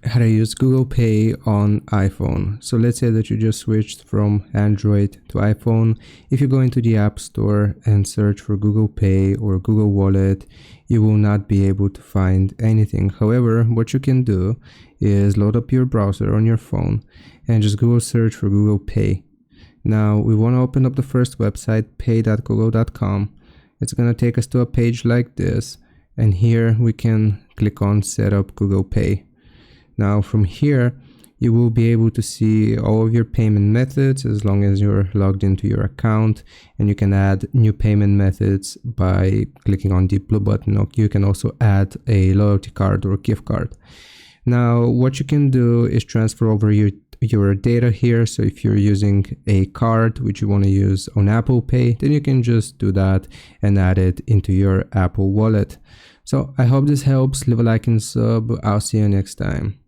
how to use Google Pay on iPhone. So let's say that you just switched from Android to iPhone. If you go into the App Store and search for Google Pay or Google Wallet, you will not be able to find anything. However, what you can do is load up your browser on your phone and just Google search for Google Pay. Now we want to open up the first website, pay.google.com. It's going to take us to a page like this, and here we can click on set up Google Pay. Now from here, you will be able to see all of your payment methods as long as you're logged into your account, and you can add new payment methods by clicking on the blue button. You can also add a loyalty card or gift card. Now what you can do is transfer over your data here. So if you're using a card which you want to use on Apple Pay, then you can just do that and add it into your Apple Wallet. So I hope this helps. Leave a like and sub. I'll see you next time.